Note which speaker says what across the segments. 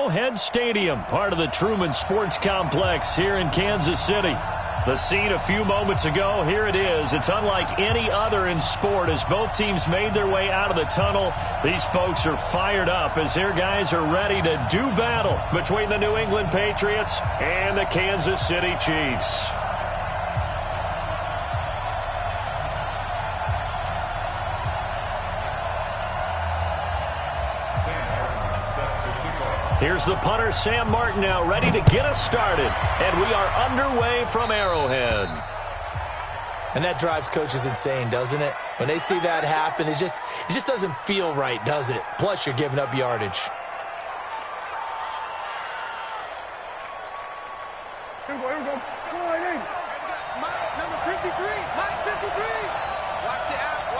Speaker 1: Arrowhead Stadium, part of the Truman Sports Complex here in Kansas City. The scene a few moments ago, here it is. It's unlike any other in sport as both teams made their way out of the tunnel. These folks are fired up as their guys are ready to do battle between the New England Patriots and the Kansas City Chiefs. Here's the punter, Sam Martin, now ready to get us started. And we are underway from Arrowhead.
Speaker 2: And that drives coaches insane, doesn't it? When they see that happen, it just doesn't feel right, does it? Plus, you're giving up yardage.
Speaker 3: Here we go. Go right in. Mike, number 53. Mike, 53. Watch the out.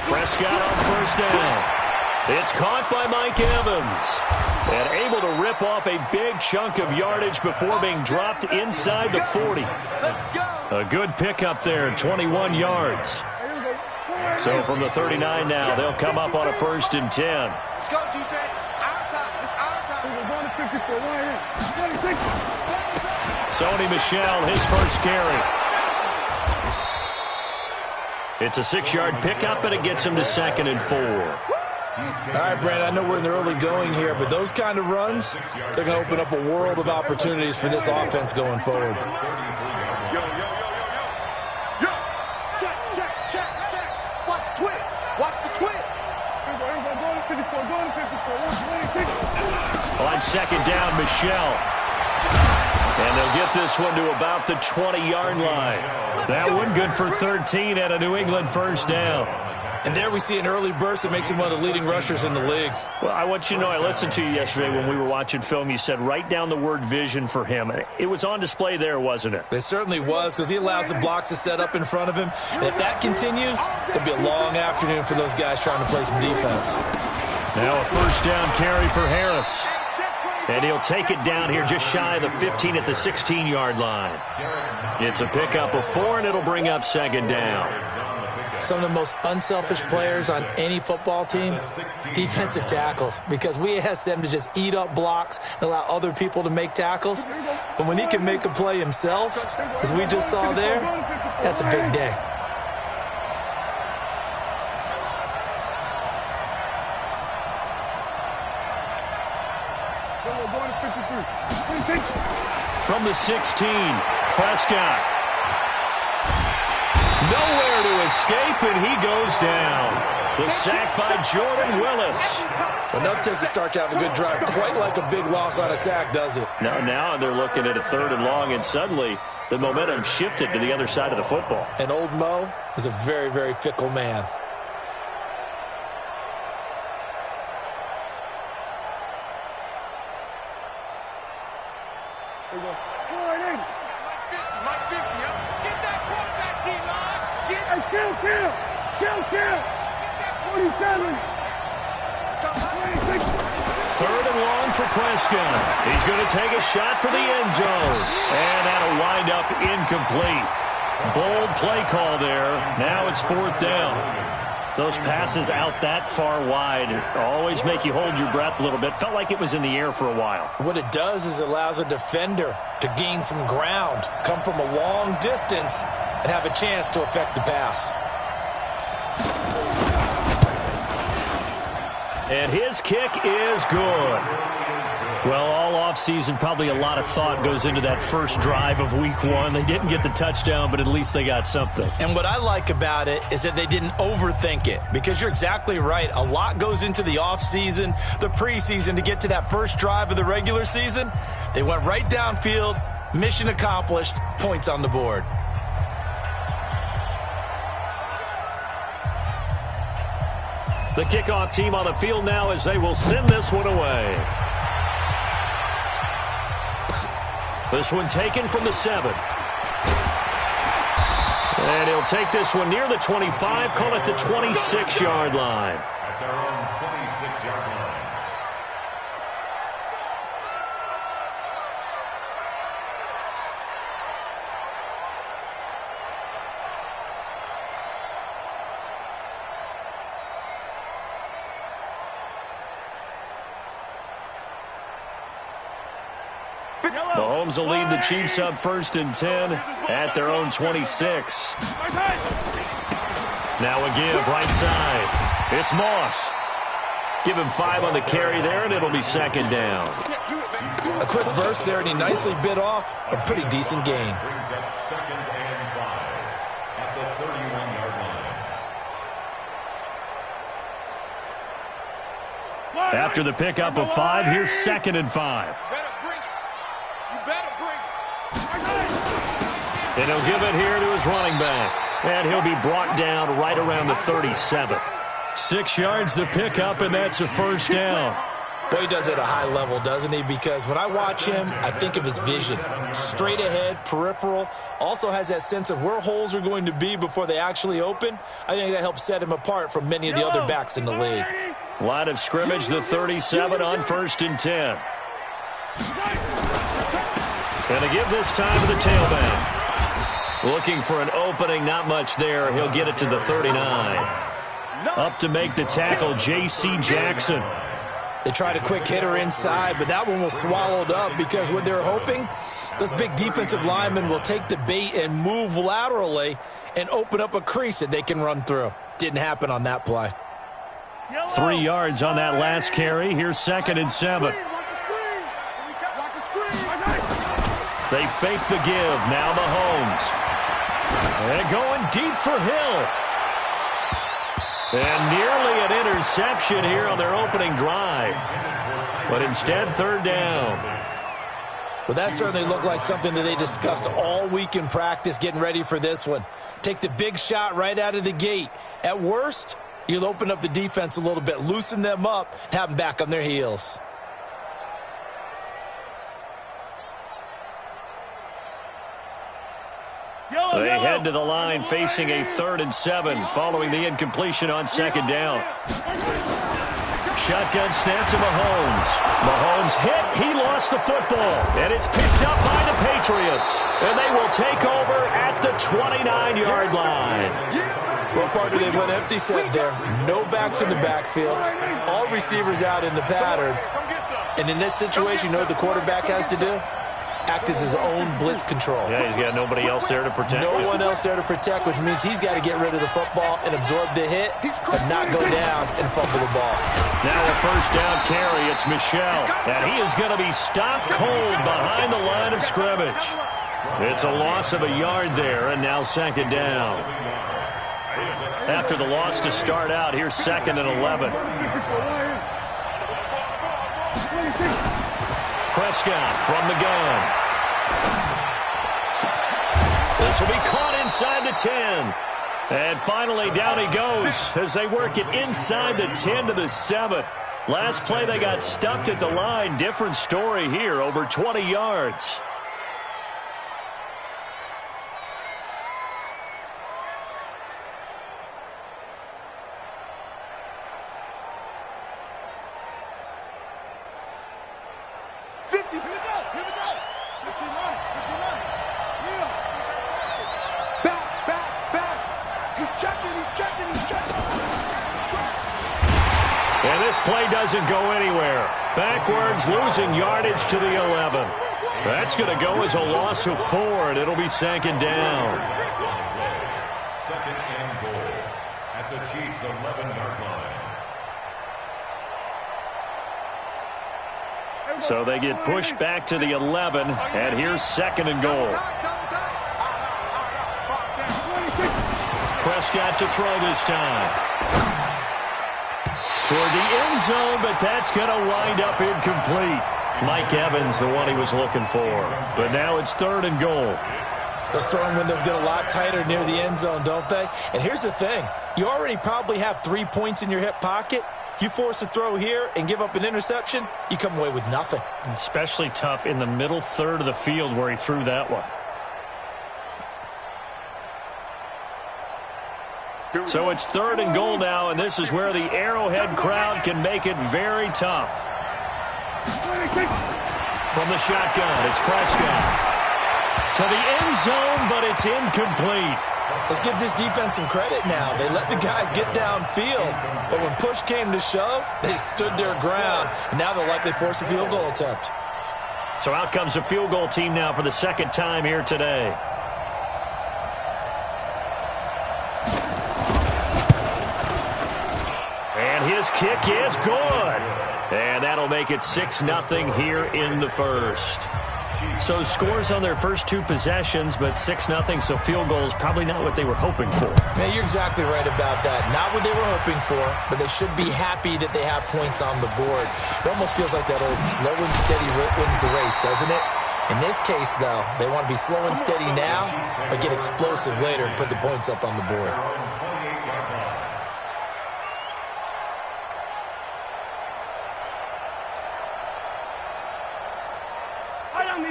Speaker 1: Prescott on first down. It's caught by Mike Evans. And able to rip off a big chunk of yardage before being dropped inside the 40. A good pickup there, 21 yards. So from the 39 now, they'll come up on a 1st and 10.
Speaker 3: Let's go, defense. Our time. It's our time.
Speaker 1: Sony Michel, his first carry. It's a 6-yard pickup, and it gets him to 2nd and 4.
Speaker 2: All right, Brent, I know we're in the early going here, but those kind of runs, they're going to open up a world of opportunities for this offense going forward.
Speaker 3: Check. Watch the twist. Watch the twist.
Speaker 1: On 2nd down, Michel. And they'll get this one to about the 20-yard line. That one good for 13 at a New England 1st down.
Speaker 2: And there we see an early burst that makes him one of the leading rushers in the league.
Speaker 1: Well, I want you to know, I listened to you yesterday when we were watching film. You said write down the word vision for him. It was on display there, wasn't it?
Speaker 2: It certainly was, because he allows the blocks to set up in front of him. And if that continues, it'll be a long afternoon for those guys trying to play some defense.
Speaker 1: Now a 1st down carry for Harris. And he'll take it down here just shy of the 15 at the 16-yard line. It's a pickup of 4, and it'll bring up 2nd down.
Speaker 2: Some of the most unselfish players on any football team, defensive tackles, because we ask them to just eat up blocks and allow other people to make tackles. But when he can make a play himself, as we just saw there, that's a big day.
Speaker 1: From the 16, Prescott. Nowhere to escape, and he goes down. The sack by Jordan Willis.
Speaker 2: Enough takes to start to have a good drive. Quite like a big loss on a sack, does it?
Speaker 1: Now they're looking at a 3rd and long, and suddenly the momentum shifted to the other side of the football.
Speaker 2: And old Mo is a very, very fickle man.
Speaker 3: Kill. 47.
Speaker 1: 3rd and long for Prescott. He's going to take a shot for the end zone. And that'll wind up incomplete. Bold play call there. Now it's 4th down. Those passes out that far wide always make you hold your breath a little bit. Felt like it was in the air for a while.
Speaker 2: What it does is it allows a defender to gain some ground, come from a long distance, and have a chance to affect the pass.
Speaker 1: And his kick is good. Well, all offseason, probably a lot of thought goes into that first drive of week 1. They didn't get the touchdown, but at least they got something.
Speaker 2: And what I like about it is that they didn't overthink it, because you're exactly right. A lot goes into the offseason, the preseason, to get to that first drive of the regular season. They went right downfield, mission accomplished, points on the board.
Speaker 1: The kickoff team on the field now as they will send this one away. This one taken from the 7. And he'll take this one near the 25, call it the 26-yard line.
Speaker 4: At their own 26-yard line.
Speaker 1: Mahomes will lead the Chiefs up 1st and 10 at their own 26. Now a give right side. It's Moss. Give him 5 on the carry there, and it'll be 2nd down.
Speaker 2: A quick burst there, and he nicely bit off a pretty decent gain.
Speaker 4: Brings up 2nd and 5 at the 31-yard line.
Speaker 1: After the pickup of 5, here's 2nd and 5. And he'll give it here to his running back. And he'll be brought down right around the 37. 6 yards the pickup, and that's a 1st down.
Speaker 2: Boy, he does it at a high level, doesn't he? Because when I watch him, I think of his vision. Straight ahead, peripheral. Also has that sense of where holes are going to be before they actually open. I think that helps set him apart from many of the other backs in the league.
Speaker 1: Line of scrimmage, the 37 on 1st and 10. And a give this time to the tailback. Looking for an opening, not much there. He'll get it to the 39. Up to make the tackle, J.C. Jackson.
Speaker 2: They tried a quick hitter inside, but that one was swallowed up because what they're hoping, those big defensive linemen will take the bait and move laterally and open up a crease that they can run through. Didn't happen on that play.
Speaker 1: 3 yards on that last carry. Here's 2nd and 7. They fake the give. Now Mahomes. And going deep for Hill. And nearly an interception here on their opening drive. But instead, 3rd down.
Speaker 2: Well, that certainly looked like something that they discussed all week in practice getting ready for this one. Take the big shot right out of the gate. At worst, you'll open up the defense a little bit, loosen them up, and have them back on their heels.
Speaker 1: They head to the line facing a 3rd and 7 following the incompletion on 2nd down. Shotgun snap to Mahomes. Mahomes hit. He lost the football. And it's picked up by the Patriots. And they will take over at the 29-yard line.
Speaker 2: Well, partner, they went empty set there. No backs in the backfield. All receivers out in the pattern. And in this situation, you know what the quarterback has to do? Act as his own blitz control.
Speaker 1: Yeah, he's got nobody else there to protect.
Speaker 2: No one else there to protect, which means he's got to get rid of the football and absorb the hit, but not go down and fumble the ball.
Speaker 1: Now a 1st down carry. It's Michel. And he is going to be stopped cold behind the line of scrimmage. It's a loss of a yard there, and now 2nd down. After the loss to start out, here's 2nd and 11. Prescott from the gun. This will be caught inside the 10. And finally, down he goes as they work it inside the 10 to the 7. Last play, they got stuffed at the line. Different story here, over 20 yards. And this play doesn't go anywhere. Backwards, losing yardage to the 11. That's going to go as a loss of 4, and it'll be 2nd down.
Speaker 4: 2nd and goal at the Chiefs' 11-yard line.
Speaker 1: So they get pushed back to the 11, and here's 2nd and goal. Prescott to throw this time. Toward the end zone, but that's going to wind up incomplete. Mike Evans, the one he was looking for. But now it's 3rd and goal.
Speaker 2: Those throwing windows get a lot tighter near the end zone, don't they? And here's the thing. You already probably have 3 points in your hip pocket. You force a throw here and give up an interception, you come away with nothing.
Speaker 1: Especially tough in the middle 3rd of the field where he threw that one. So it's 3rd and goal now, and this is where the Arrowhead crowd can make it very tough. From the shotgun, it's Prescott. To the end zone, but it's incomplete.
Speaker 2: Let's give this defense some credit now. They let the guys get downfield, but when push came to shove, they stood their ground, and now they'll likely force a field goal attempt.
Speaker 1: So out comes a field goal team now for the second time here today. And his kick is good. And that'll make it 6-0 here in the first. So scores on their first two possessions, but 6-0, so field goals probably not what they were hoping for.
Speaker 2: Man, you're exactly right about that. Not what they were hoping for, but they should be happy that they have points on the board. It almost feels like that old slow and steady wins the race, doesn't it? In this case, though, they want to be slow and steady now, but get explosive later and put the points up on the board.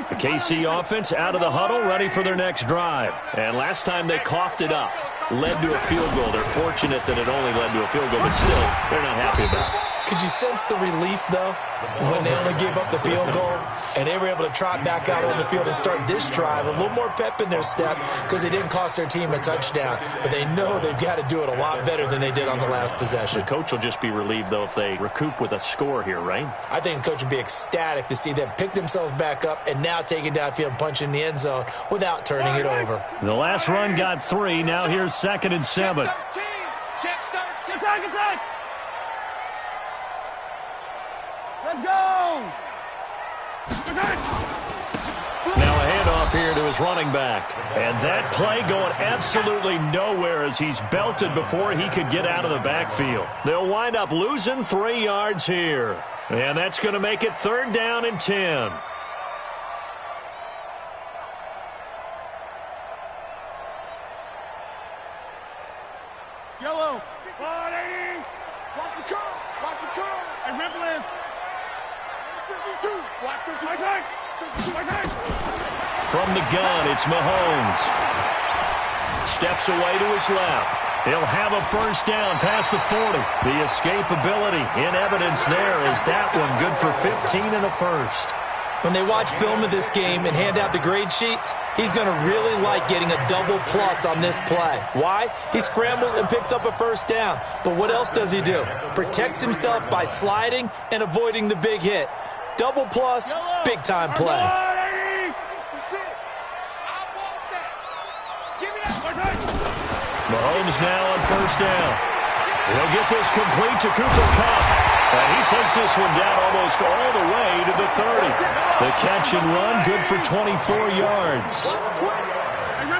Speaker 1: The KC offense out of the huddle, ready for their next drive. And last time they coughed it up, led to a field goal. They're fortunate that it only led to a field goal, but still, they're not happy about it.
Speaker 2: Could you sense the relief, though, when they only gave up the field goal and they were able to trot back out on the field and start this drive? A little more pep in their step because they didn't cost their team a touchdown, but they know they've got to do it a lot better than they did on the last possession.
Speaker 1: The coach will just be relieved, though, if they recoup with a score here, right?
Speaker 2: I think the coach would be ecstatic to see them pick themselves back up and now take it downfield and punch in the end zone without turning it over.
Speaker 1: The last run got 3. Now here's 2nd and 7.
Speaker 3: Check 13. Let's go!
Speaker 1: Now a handoff here to his running back. And that play going absolutely nowhere as he's belted before he could get out of the backfield. They'll wind up losing 3 yards here. And that's going to make it 3rd down and 10.
Speaker 3: Yellow. 180. Watch the curl. Watch the curl. And rip list. 52. Watch 52.
Speaker 1: From the gun, it's Mahomes. Steps away to his left. He'll have a first down past the 40. The escapability in evidence there is that one good for 15 and a first.
Speaker 2: When they watch film of this game and hand out the grade sheets, he's going to really like getting a double plus on this play. Why? He scrambles and picks up a first down. But what else does he do? Protects himself by sliding and avoiding the big hit. Double plus, big-time play.
Speaker 1: Mahomes now on first down. He'll get this complete to Cooper Kupp. And he takes this one down almost all the way to the 30. The catch and run, good for 24 yards.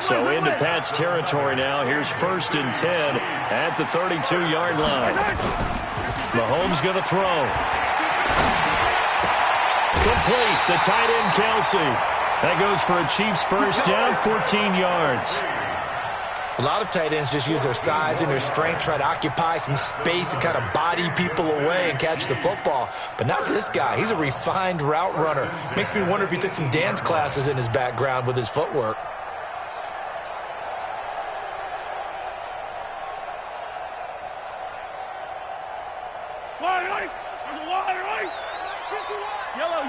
Speaker 1: So into Pat's territory now. Here's 1st and 10 at the 32-yard line. Mahomes going to throw. Complete, the tight end, Kelsey. That goes for a Chiefs first down, 14 yards.
Speaker 2: A lot of tight ends just use their size and their strength, try to occupy some space and kind of body people away and catch the football. But not this guy. He's a refined route runner. Makes me wonder if he took some dance classes in his background with his footwork.
Speaker 3: Wide right. Yellow.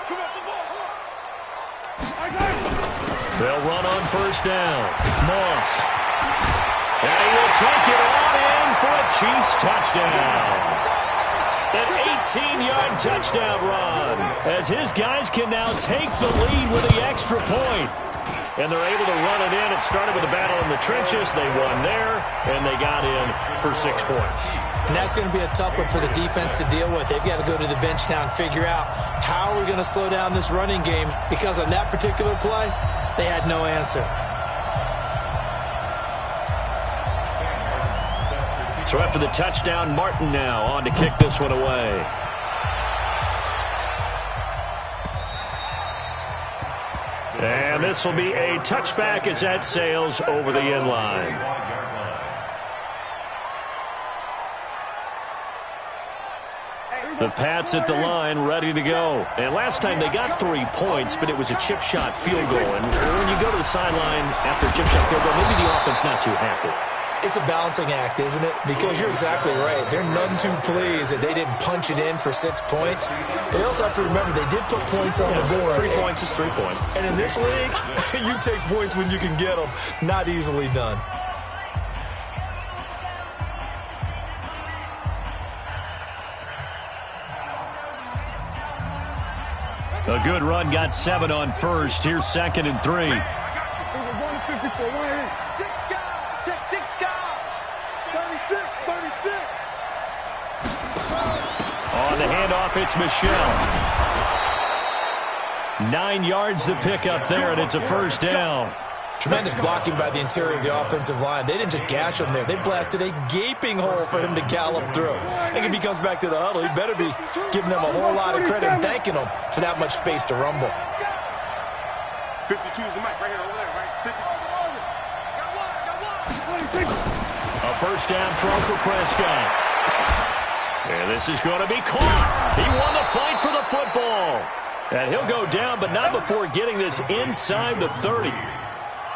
Speaker 3: Come up the ball.
Speaker 1: They'll run on first down. Moss. And he will take it all in for a Chiefs touchdown. An 18-yard touchdown run as his guys can now take the lead with the extra point. And they're able to run it in. It started with a battle in the trenches. They won there, and they got in for 6 points.
Speaker 2: And that's going to be a tough one for the defense to deal with. They've got to go to the bench now and figure out how we're going to slow down this running game, because on that particular play, they had no answer.
Speaker 1: So after the touchdown, Martin now on to kick this one away. And this will be a touchback as that sails over the end line. The Pats at the line, ready to go. And last time they got 3 points, but it was a chip shot field goal. And when you go to the sideline after a chip shot field goal, maybe the offense not too happy.
Speaker 2: It's a balancing act, isn't it? Because you're exactly right. They're none too pleased that they didn't punch it in for 6 points. But they also have to remember they did put points on the board.
Speaker 1: 3 points is 3 points.
Speaker 2: And in this league, you take points when you can get them. Not easily done.
Speaker 1: A good run got 7 on first. Here's 2nd and 3. On the handoff, it's Michelle. 9 yards to pick up there, and it's a first down.
Speaker 2: Tremendous blocking by the interior of the offensive line. They didn't just gash him there. They blasted a gaping hole for him to gallop through. I think if he comes back to the huddle, he better be giving them a whole lot of credit and thanking them for that much space to rumble.
Speaker 3: 52 is the mic right here, over there, right? 52. Got one.
Speaker 1: A first down throw for Prescott. And this is going to be caught. He won the fight for the football. And he'll go down, but not before getting this inside the 30.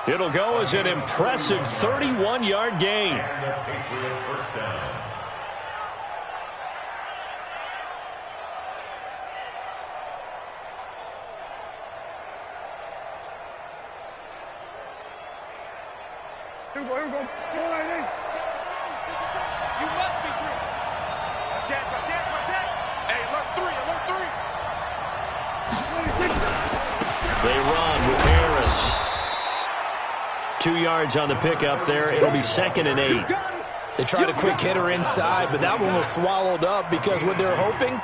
Speaker 1: It'll go as an impressive 31-yard gain.
Speaker 4: First down.
Speaker 3: Here we go. Go right in. You must be true. Check. Hey, alert 3.
Speaker 1: They run with Harris. 2 yards on the pickup there. It'll be 2nd and 8.
Speaker 2: They tried a quick hitter inside, but that one was swallowed up because what they're hoping,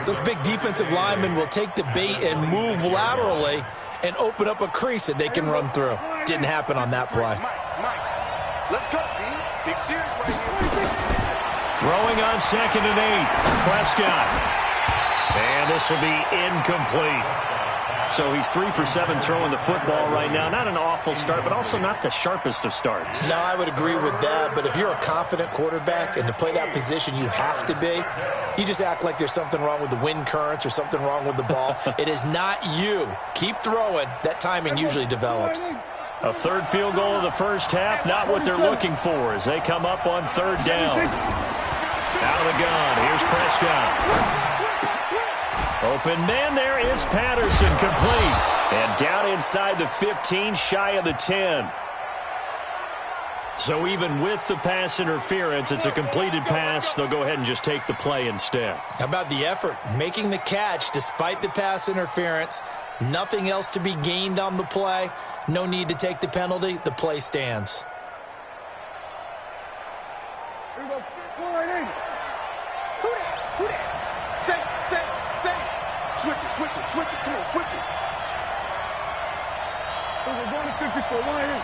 Speaker 2: those big defensive linemen will take the bait and move laterally and open up a crease that they can run through. Didn't happen on that play.
Speaker 3: Mike. Let's go, B. Big series right here.
Speaker 1: Throwing on 2nd and 8. Prescott. And this will be incomplete. So he's 3 for 7 throwing the football right now. Not an awful start, but also not the sharpest of starts.
Speaker 2: No, I would agree with that. But if you're a confident quarterback and to play that position you have to be, you just act like there's something wrong with the wind currents or something wrong with the ball. It is not you. Keep throwing. That timing usually develops.
Speaker 1: A third field goal of the first half, not what they're looking for as they come up on 3rd down. Out of the gun, here's Prescott. Open man there is Patterson, complete. And down inside the 15, shy of the 10. So even with the pass interference, it's a completed pass. They'll go ahead and just take the play instead.
Speaker 2: How about the effort? Making the catch despite the pass interference. Nothing else to be gained on the play. No need to take the penalty. The play stands.
Speaker 3: Here we go. Go right in. Who that? Say. Switch it. Come on, switch it. We're going to 54, right in.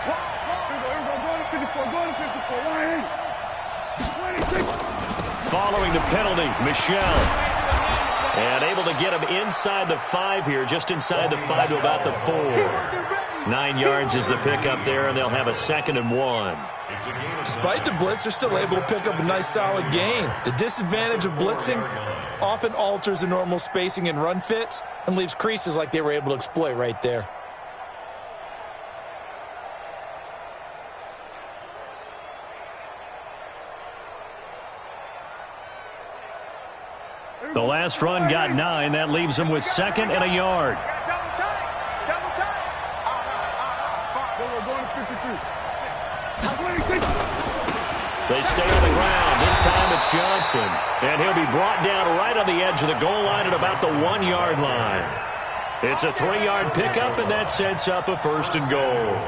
Speaker 3: Here we go, going to 54, right in. 26.
Speaker 1: Following the penalty, Michelle. And able to get him inside the 5 here, just inside the 5 to about the 4. 9 yards is the pickup there, and they'll have a 2nd and 1.
Speaker 2: Despite the blitz, they're still able to pick up a nice solid gain. The disadvantage of blitzing often alters the normal spacing and run fits and leaves creases like they were able to exploit right there.
Speaker 1: The last run got 9. That leaves them with 2nd and a yard. They stay on the ground. This time it's Johnson. And he'll be brought down right on the edge of the goal line at about the 1-yard line. It's a 3-yard pickup, and that sets up a 1st and goal.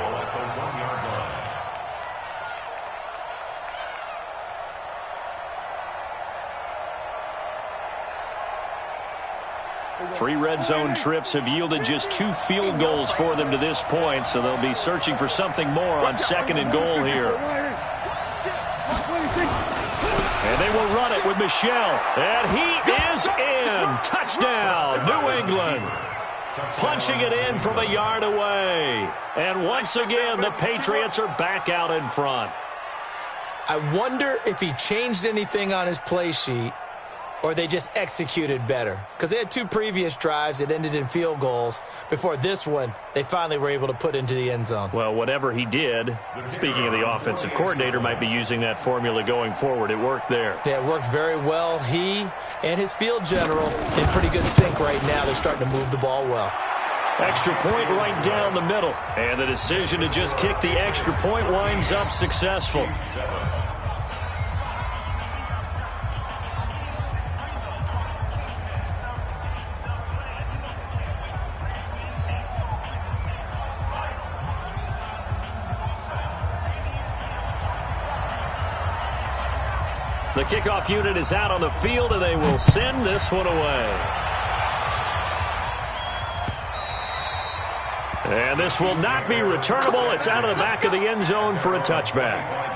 Speaker 1: 3 red zone trips have yielded just 2 field goals for them to this point, so they'll be searching for something more on 2nd and goal here. And they will run it with Michelle. And he is in. Touchdown, New England. Punching it in from a yard away. And once again, the Patriots are back out in front.
Speaker 2: I wonder if he changed anything on his play sheet or they just executed better. Because they had 2 previous drives that ended in field goals. Before this one, they finally were able to put into the end zone.
Speaker 1: Well, whatever he did, speaking of the offensive coordinator, might be using that formula going forward. It worked there.
Speaker 2: Yeah, it worked very well. He and his field general in pretty good sync right now. They're starting to move the ball well.
Speaker 1: Extra point right down the middle. And the decision to just kick the extra point winds up successful. The kickoff unit is out on the field, and they will send this one away. And this will not be returnable. It's out of the back of the end zone for a touchback.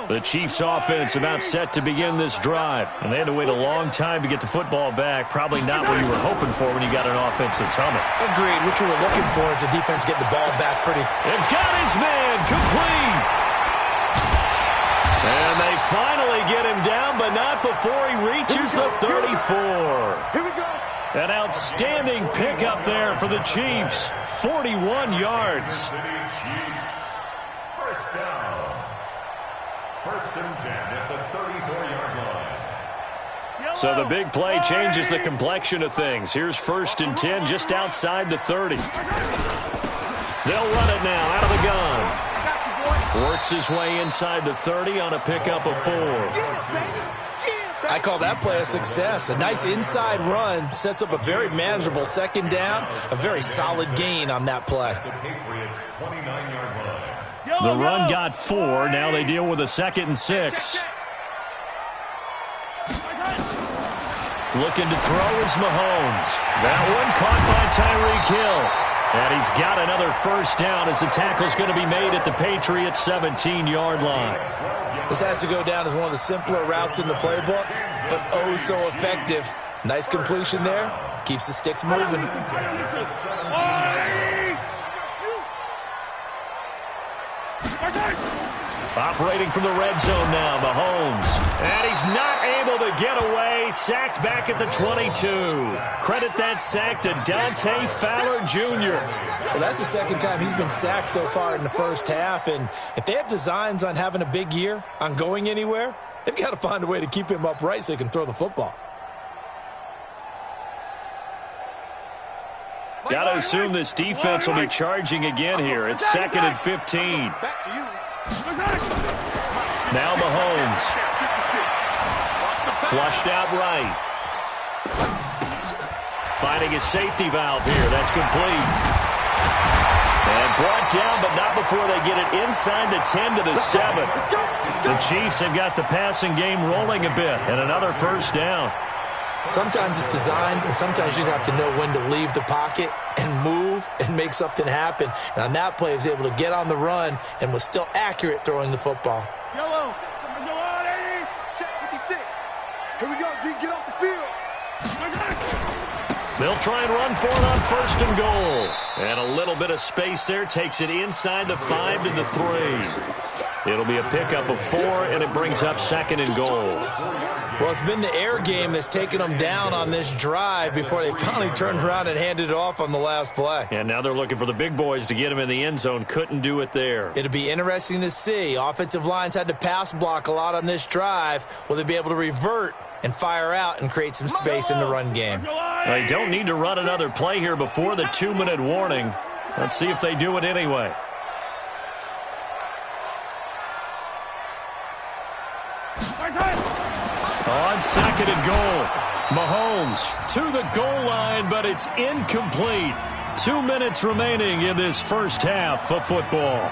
Speaker 1: The Chiefs offense about set to begin this drive. And they had to wait a long time to get the football back. Probably not what you were hoping for when you got an offense that's humming.
Speaker 2: Agreed. What you were looking for is the defense getting the ball back pretty.
Speaker 1: And got his man complete. And they finally get him down, but not before he reaches the 34.
Speaker 3: Here we go.
Speaker 1: An outstanding pickup there for the Chiefs. 41 yards.
Speaker 4: First down. First and 10 at the 34-yard line.
Speaker 1: So the big play changes the complexion of things. Here's first and 10 just outside the 30. They'll run it now out of the gun. Works his way inside the 30 on a pickup of 4.
Speaker 2: I call that play a success. A nice inside run sets up a very manageable second down. A very solid gain on that play.
Speaker 4: The Patriots' 29-yard line.
Speaker 1: The run got 4. Now they deal with a 2nd and 6. Looking to throw is Mahomes. That one caught by Tyreek Hill. And he's got another first down as the tackle's going to be made at the Patriots' 17-yard line.
Speaker 2: This has to go down as one of the simpler routes in the playbook, but oh so effective. Nice completion there. Keeps the sticks moving.
Speaker 1: Operating from the red zone now, Mahomes. And he's not able to get away. Sacked back at the 22. Credit that sack to Dante Fowler Jr.
Speaker 2: Well, that's the second time he's been sacked so far in the first half. And if they have designs on having a big year, on going anywhere, they've got to find a way to keep him upright so he can throw the football.
Speaker 1: Got to assume this defense will be charging again here. It's 2nd and 15.
Speaker 3: Back to you.
Speaker 1: Now Mahomes. Flushed out right. Finding a safety valve here. That's complete. And brought down, but not before they get it inside the 10 to the 7. The Chiefs have got the passing game rolling a bit. And another first down.
Speaker 2: Sometimes it's designed, and sometimes you just have to know when to leave the pocket and move and make something happen. And on that play, he was able to get on the run and was still accurate throwing the football.
Speaker 3: Yellow. Go on, 80. Check 56. Here we go, D. Get off the field.
Speaker 1: They'll try and run for it on first and goal. And a little bit of space there takes it inside the 5 to the 3. It'll be a pickup of 4, and it brings up 2nd and goal.
Speaker 2: Well, it's been the air game that's taken them down on this drive before they finally turned around and handed it off on the last play.
Speaker 1: And now they're looking for the big boys to get him in the end zone. Couldn't do it there.
Speaker 2: It'll be interesting to see. Offensive lines had to pass block a lot on this drive. Will they be able to revert and fire out and create some space in the run game?
Speaker 1: They don't need to run another play here before the 2-minute warning. Let's see if they do it anyway. On 2nd and goal, Mahomes to the goal line, but it's incomplete. 2 minutes remaining in this first half of football.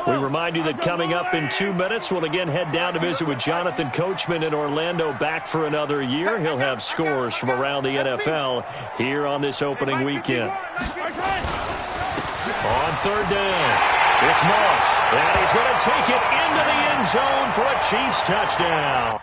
Speaker 1: We remind you that coming up in 2 minutes, we'll again head down to visit with Jonathan Coachman in Orlando, back for another year. He'll have scores from around the NFL here on this opening weekend. On 3rd down, it's Moss, and he's going to take it into the end zone for a Chiefs touchdown.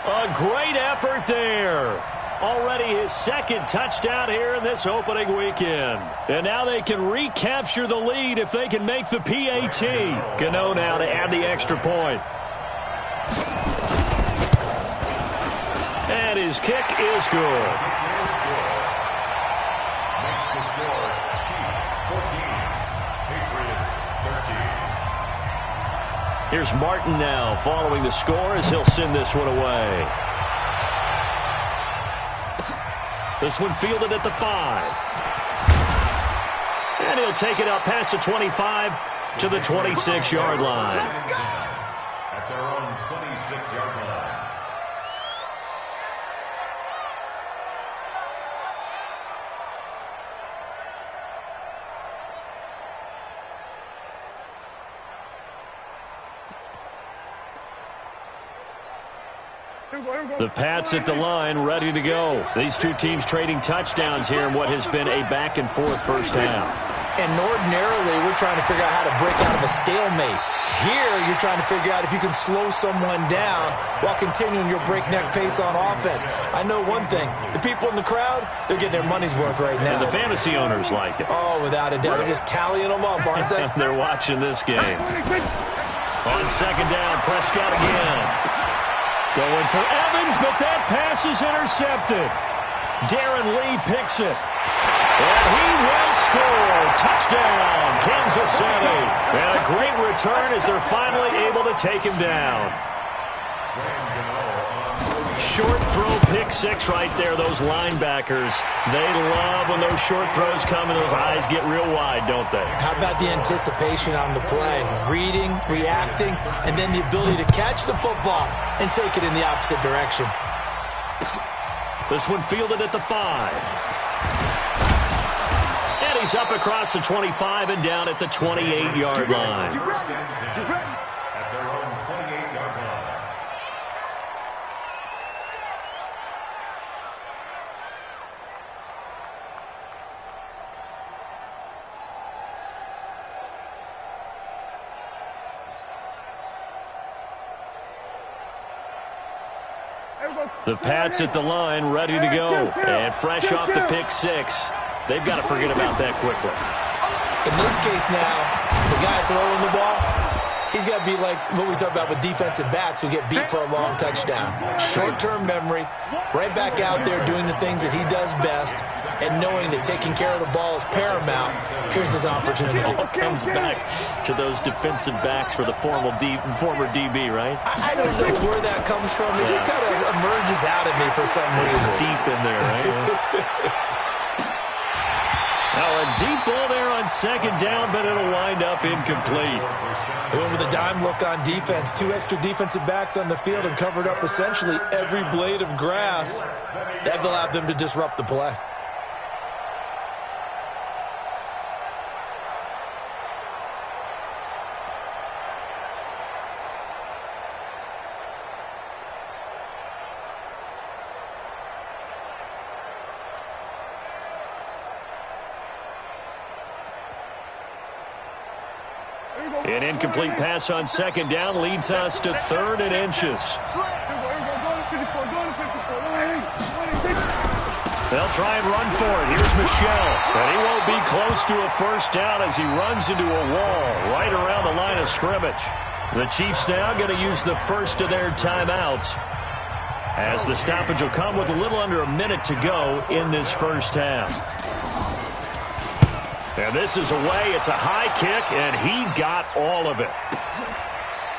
Speaker 1: A great effort there. Already his second touchdown here in this opening weekend. And now they can recapture the lead if they can make the PAT. Gano now to add the extra point. And his kick is good.
Speaker 4: Makes the score Chiefs 14, Patriots 13.
Speaker 1: Here's Martin now following the score as he'll send this one away. This one fielded at the 5. And he'll take it up past the 25 to the 26-yard line.
Speaker 4: At their own 26-yard line.
Speaker 1: The Pats at the line, ready to go. These two teams trading touchdowns here in what has been a back-and-forth first half.
Speaker 2: And ordinarily, we're trying to figure out how to break out of a stalemate. Here, you're trying to figure out if you can slow someone down while continuing your breakneck pace on offense. I know one thing. The people in the crowd, they're getting their money's worth right now.
Speaker 1: And the fantasy owners like it.
Speaker 2: Oh, without a doubt. They're just tallying them up, aren't they?
Speaker 1: They're watching this game. On second down, Prescott again. Going for Evans, but that pass is intercepted. Darren Lee picks it. And he will score. Touchdown, Kansas City. And a great return as they're finally able to take him down. Short throw pick six right there, those linebackers. They love when those short throws come and those eyes get real wide, don't they?
Speaker 2: How about the anticipation on the play? Reading, reacting, and then the ability to catch the football and take it in the opposite direction.
Speaker 1: This one fielded at the 5. And he's up across the 25 and down at the 28-yard line.
Speaker 4: At their own 28-yard line.
Speaker 1: The Pats at the line, ready to go. And fresh off the pick six. They've got to forget about that quickly.
Speaker 2: In this case now, the guy throwing the ball, he's got to be like what we talk about with defensive backs who get beat for a long touchdown. Short-term memory, right back out there doing the things that he does best, and knowing that taking care of the ball is paramount. Here's his opportunity.
Speaker 1: It all comes back to those defensive backs for the former DB, right?
Speaker 2: I don't know where that comes from. It just kind of emerges out of me for some reason.
Speaker 1: It's deep in there, right? Now a deep ball there on second down, but it'll wind up incomplete.
Speaker 2: They went with a dime look on defense. 2 extra defensive backs on the field and covered up essentially every blade of grass. That allowed them to disrupt the play.
Speaker 1: An incomplete pass on second down leads us to 3rd and inches. They'll try and run for it. Here's Michelle. And he won't be close to a first down as he runs into a wall right around the line of scrimmage. The Chiefs now going to use the first of their timeouts, as the stoppage will come with a little under a minute to go in this first half. And this is away. It's a high kick, and he got all of it.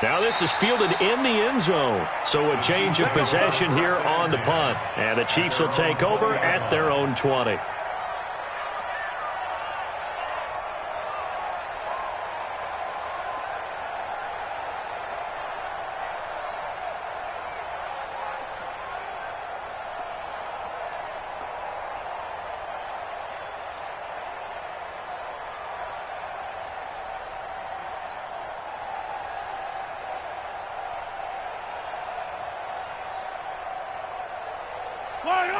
Speaker 1: Now this is fielded in the end zone. So a change of possession here on the punt. And the Chiefs will take over at their own 20.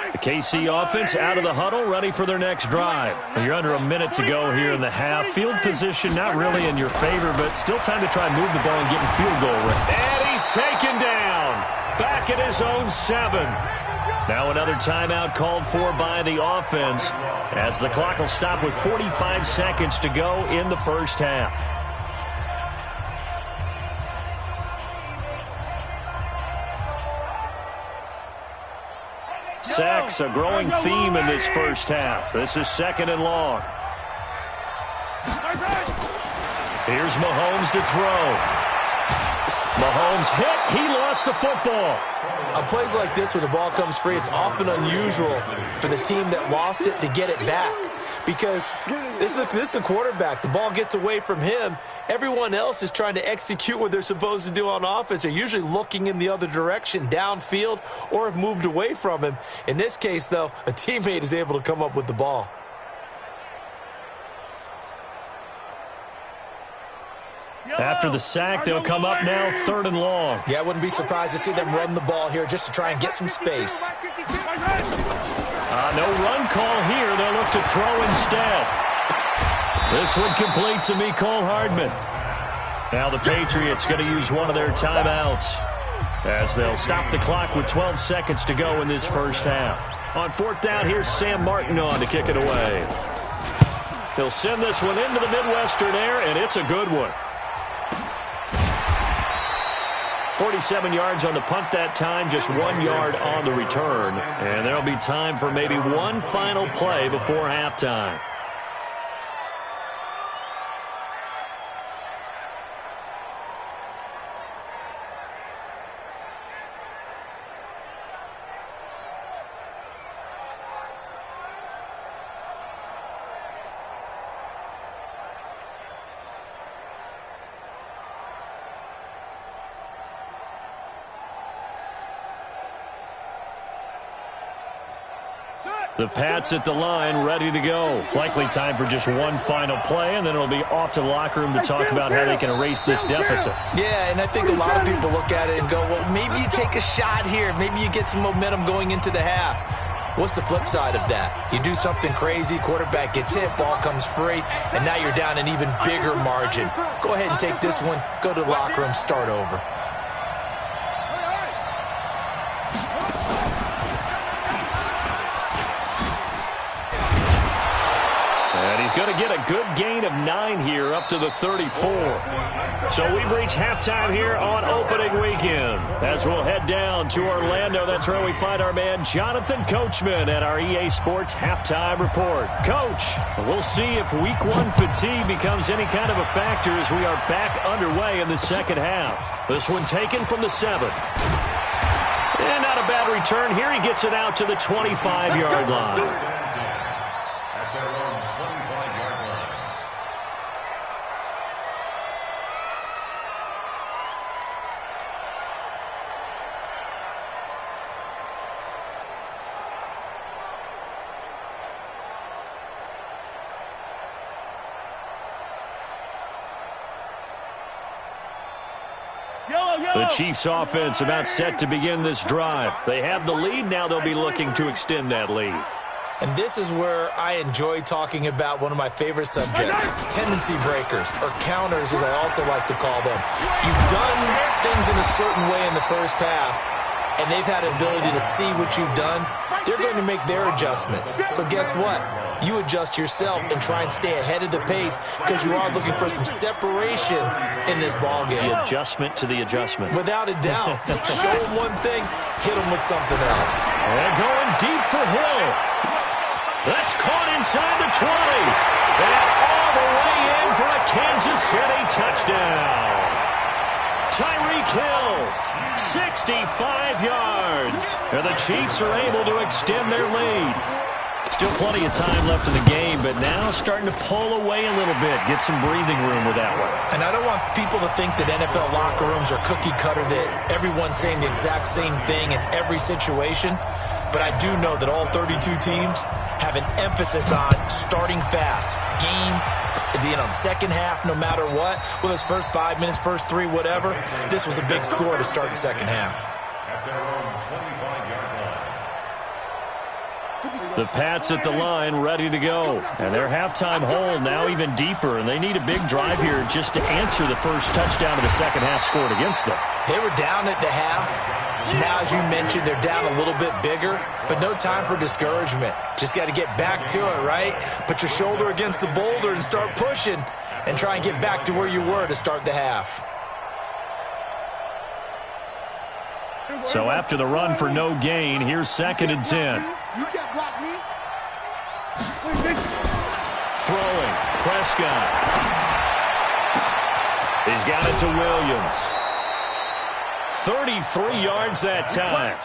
Speaker 1: The KC offense out of the huddle, ready for their next drive. You're under a minute to go here in the half. Field position not really in your favor, but still time to try and move the ball and get in field goal range. And he's taken down. Back at his own 7. Now another timeout called for by the offense as the clock will stop with 45 seconds to go in the first half. Sacks, a growing theme in this first half. This is 2nd and long. Here's Mahomes to throw. Mahomes hit. He lost the football.
Speaker 2: On plays like this where the ball comes free, it's often unusual for the team that lost it to get it back. Because this is a quarterback. The ball gets away from him. Everyone else is trying to execute what they're supposed to do on offense. They're usually looking in the other direction, downfield, or have moved away from him. In this case, though, a teammate is able to come up with the ball.
Speaker 1: After the sack, they'll come up now 3rd and long.
Speaker 2: Yeah, I wouldn't be surprised to see them run the ball here just to try and get some space.
Speaker 1: No run call here. They'll look to throw instead. This one complete to Mecole Hardman. Now the Patriots going to use one of their timeouts as they'll stop the clock with 12 seconds to go in this first half. On 4th down, here's Sam Martin on to kick it away. He'll send this one into the Midwestern air, and it's a good one. 47 yards on the punt that time, just 1 yard on the return. And there'll be time for maybe one final play before halftime. The Pats at the line, ready to go. Likely time for just one final play, and then it'll be off to the locker room to talk about how they can erase this deficit.
Speaker 2: Yeah, and I think a lot of people look at it and go, well, maybe you take a shot here. Maybe you get some momentum going into the half. What's the flip side of that? You do something crazy, quarterback gets hit, ball comes free, and now you're down an even bigger margin. Go ahead and take this one, go to the locker room, start over.
Speaker 1: Going to get a good gain of 9 here up to the 34. So we've reached halftime here on opening weekend. As we'll head down to Orlando, that's where we find our man Jonathan Coachman at our EA Sports Halftime Report. Coach, we'll see if Week 1 fatigue becomes any kind of a factor as we are back underway in the second half. This one taken from the 7. And not a bad return here. He gets it out to the 25-yard line. The Chiefs offense about set to begin this drive. They have the lead. Now they'll be looking to extend that lead.
Speaker 2: And this is where I enjoy talking about one of my favorite subjects, tendency breakers, or counters as I also like to call them. You've done things in a certain way in the first half, and they've had an ability to see what you've done. They're going to make their adjustments. So guess what? You adjust yourself and try and stay ahead of the pace because you are looking for some separation in this ball game.
Speaker 1: The adjustment to the adjustment.
Speaker 2: Without a doubt. Show them one thing, hit them with something else.
Speaker 1: And going deep for Hill. That's caught inside the 20. And all the way in for a Kansas City touchdown. Tyreek Hill, 65 yards. And the Chiefs are able to extend their lead. Still plenty of time left in the game, but now starting to pull away a little bit, get some breathing room with that one.
Speaker 2: And I don't want people to think that NFL locker rooms are cookie cutter, that everyone's saying the exact same thing in every situation. But I do know that all 32 teams have an emphasis on starting fast. Game, the second half, no matter what. Well, those first 5 minutes, first 3, whatever. This was a big score to start the second half.
Speaker 1: The Pats at the line, ready to go. And their halftime hole now even deeper, and they need a big drive here just to answer the first touchdown of the second half scored against them.
Speaker 2: They were down at the half. Now, as you mentioned, they're down a little bit bigger, but no time for discouragement. Just got to get back to it, right? Put your shoulder against the boulder and start pushing and try and get back to where you were to start the half.
Speaker 1: So after the run for no gain, here's 2nd and 10.
Speaker 3: You can't block me.
Speaker 1: Throwing, Prescott. He's got it to Williams. 33 yards that time.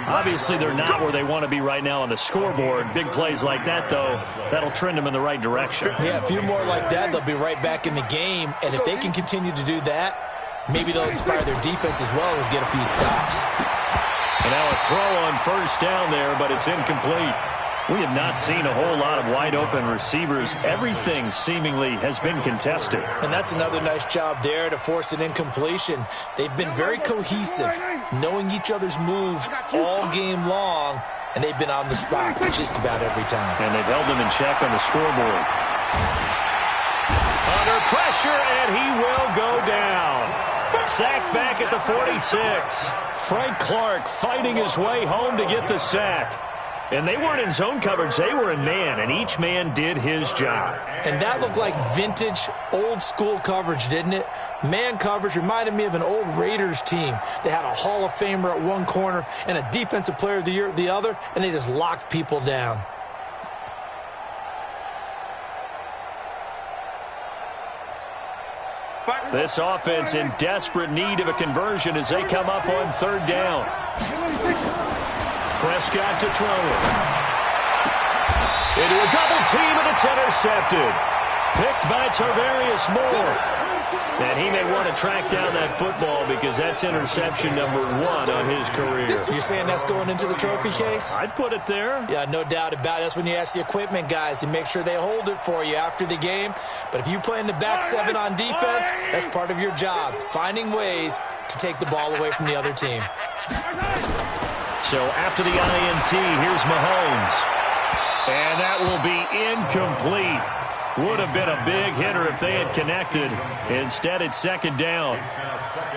Speaker 1: Obviously, they're not where they want to be right now on the scoreboard. Big plays like that, though, that'll trend them in the right direction.
Speaker 2: Yeah, a few more like that, they'll be right back in the game. And if they can continue to do that, maybe they'll inspire their defense as well and get a few stops.
Speaker 1: And now a throw on 1st down there, but it's incomplete. We have not seen a whole lot of wide-open receivers. Everything seemingly has been contested.
Speaker 2: And that's another nice job there to force an incompletion. They've been very cohesive, knowing each other's moves all game long, and they've been on the spot just about every time.
Speaker 1: And they've held them in check on the scoreboard. Under pressure, and he will go down. Sacked back at the 46. Frank Clark fighting his way home to get the sack. And they weren't in zone coverage, they were in man, and each man did his job.
Speaker 2: And that looked like vintage, old-school coverage, didn't it? Man coverage reminded me of an old Raiders team. They had a Hall of Famer at one corner and a Defensive Player of the Year at the other, and they just locked people down.
Speaker 1: This offense in desperate need of a conversion as they come up on 3rd down. Prescott to throw it. Into a double team, and it's intercepted. Picked by Tarvarius Moore. And he may want to track down that football because that's interception number 1 on his career.
Speaker 2: You're saying that's going into the trophy case?
Speaker 1: I'd put it there.
Speaker 2: Yeah, no doubt about it. That's when you ask the equipment guys to make sure they hold it for you after the game. But if you play in the back 7 on defense, that's part of your job, finding ways to take the ball away from the other team.
Speaker 1: So after the INT, here's Mahomes. And that will be incomplete. Would have been a big hitter if they had connected. Instead, it's 2nd down.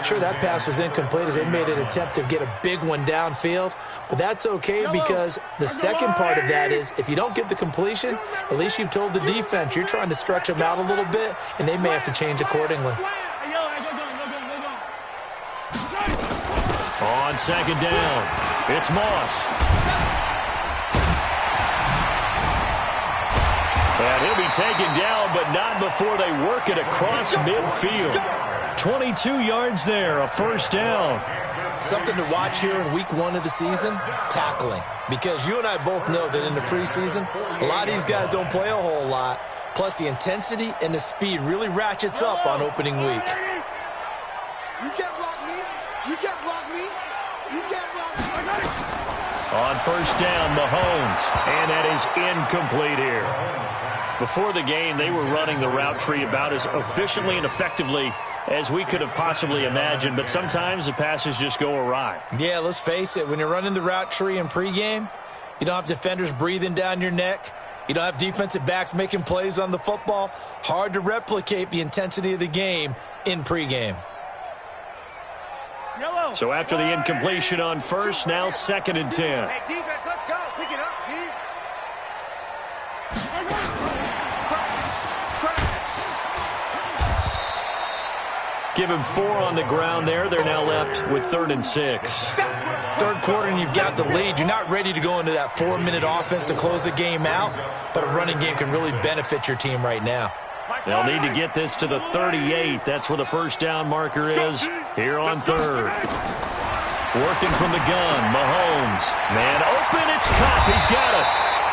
Speaker 2: Sure, that pass was incomplete as they made an attempt to get a big one downfield. But that's okay because the second part of that is if you don't get the completion, at least you've told the defense you're trying to stretch them out a little bit, and they may have to change accordingly.
Speaker 1: On 2nd down, it's Moss. And he'll be taken down, but not before they work it across midfield. 22 yards there, a 1st down.
Speaker 2: Something to watch here in week 1 of the season, tackling. Because you and I both know that in the preseason, a lot of these guys don't play a whole lot. Plus, the intensity and the speed really ratchets up on opening week.
Speaker 3: You can't block me. You can't block me. You can't block me.
Speaker 1: On 1st down, Mahomes. And that is incomplete here. Before the game, they were running the route tree about as efficiently and effectively as we could have possibly imagined, but sometimes the passes just go awry.
Speaker 2: Yeah, let's face it. When you're running the route tree in pregame, you don't have defenders breathing down your neck. You don't have defensive backs making plays on the football. Hard to replicate the intensity of the game in pregame.
Speaker 1: So after the incompletion on 1st, now 2nd and 10.
Speaker 3: Hey, defense, let's go. Pick it up, G.
Speaker 1: Give him 4 on the ground there. They're now left with 3rd and 6.
Speaker 2: Third quarter and you've got the lead. You're not ready to go into that 4-minute offense to close the game out, but a running game can really benefit your team right now.
Speaker 1: They'll need to get this to the 38. That's where the 1st down marker is here on 3rd. Working from the gun, Mahomes. Man open, it's caught. He's got it.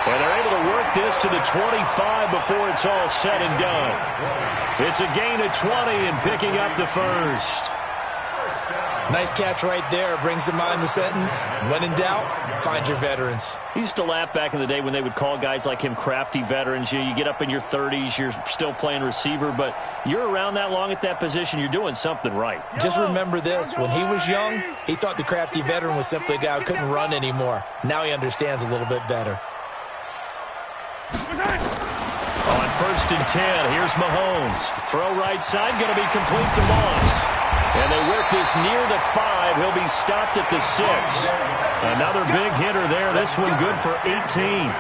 Speaker 1: And they're able to work this to the 25 before it's all said and done. It's a gain of 20 and picking up the 1st.
Speaker 2: Nice catch right there. Brings to mind the sentence, when in doubt, find your veterans.
Speaker 1: He used to laugh back in the day when they would call guys like him crafty veterans. You get up in your 30s, you're still playing receiver, but you're around that long at that position, you're doing something right.
Speaker 2: Just remember this. When he was young, he thought the crafty veteran was simply a guy who couldn't run anymore. Now he understands a little bit better.
Speaker 1: On 1st and 10, here's Mahomes. Throw right side, going to be complete to Moss. And they work this near the 5. He'll be stopped at the 6. Another big hitter there. This one good for 18.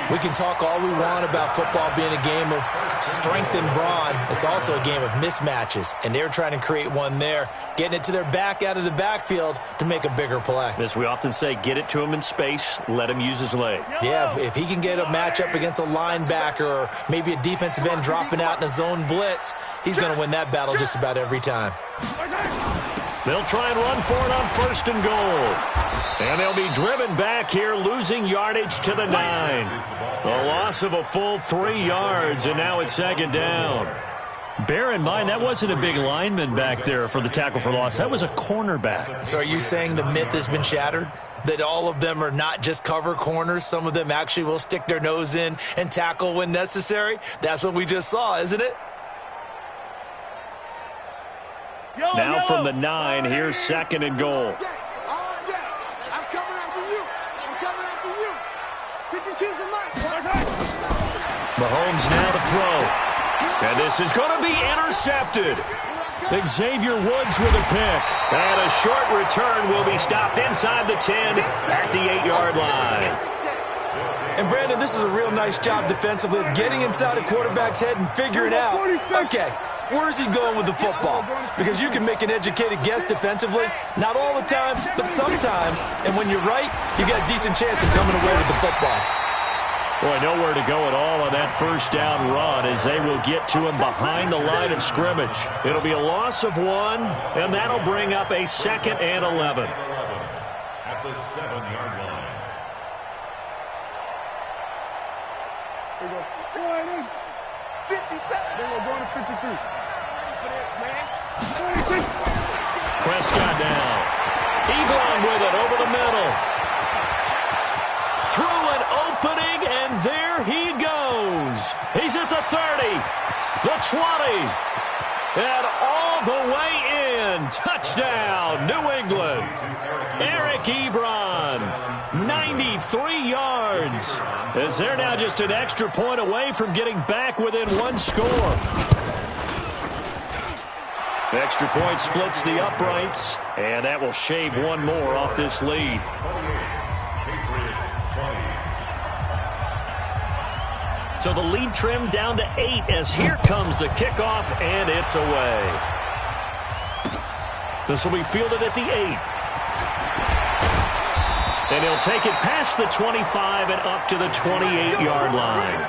Speaker 2: We can talk all we want about football being a game of strength and brawn. It's also a game of mismatches, and they're trying to create one there, getting it to their back out of the backfield to make a bigger play.
Speaker 1: As we often say, get it to him in space, let him use his leg.
Speaker 2: Yeah, if he can get a matchup against a linebacker or maybe a defensive end dropping out in a zone blitz, he's going to win that battle just about every time.
Speaker 1: They'll try and run for it on 1st and goal. And they'll be driven back here, losing yardage to the 9. A loss of a full 3 yards, and now it's 2nd down. Bear in mind, that wasn't a big lineman back there for the tackle for loss. That was a cornerback.
Speaker 2: So are you saying the myth has been shattered? That all of them are not just cover corners? Some of them actually will stick their nose in and tackle when necessary? That's what we just saw, isn't it?
Speaker 1: Now from the 9, here's 2nd and goal. Mahomes now to throw. And this is going to be intercepted. Xavier Woods with a pick. And a short return will be stopped inside the 10 at the 8-yard line.
Speaker 2: And, Brandon, this is a real nice job defensively of getting inside a quarterback's head and figuring out, okay, where's he going with the football? Because you can make an educated guess defensively. Not all the time, but sometimes. And when you're right, you got a decent chance of coming away with the football.
Speaker 1: Boy, nowhere to go at all on that 1st down run as they will get to him behind the line of scrimmage. It'll be a loss of 1, and that'll bring up a 2nd and 11.
Speaker 4: At the 7-yard line.
Speaker 3: There you go. 57. There you go, going to 53. For this, man.
Speaker 1: Prescott down. Ebron with it over the middle. Through an opening, and there he goes. He's at the 30, the 20, and all the way in. Touchdown, New England. Eric Ebron, 93 yards. As they're now just an extra point away from getting back within 1 score. Extra point splits the uprights, and that will shave 1 more off this lead. So the lead trimmed down to 8 as here comes the kickoff, and it's away. This will be fielded at the 8. And he'll take it past the 25 and up to the 28-yard line.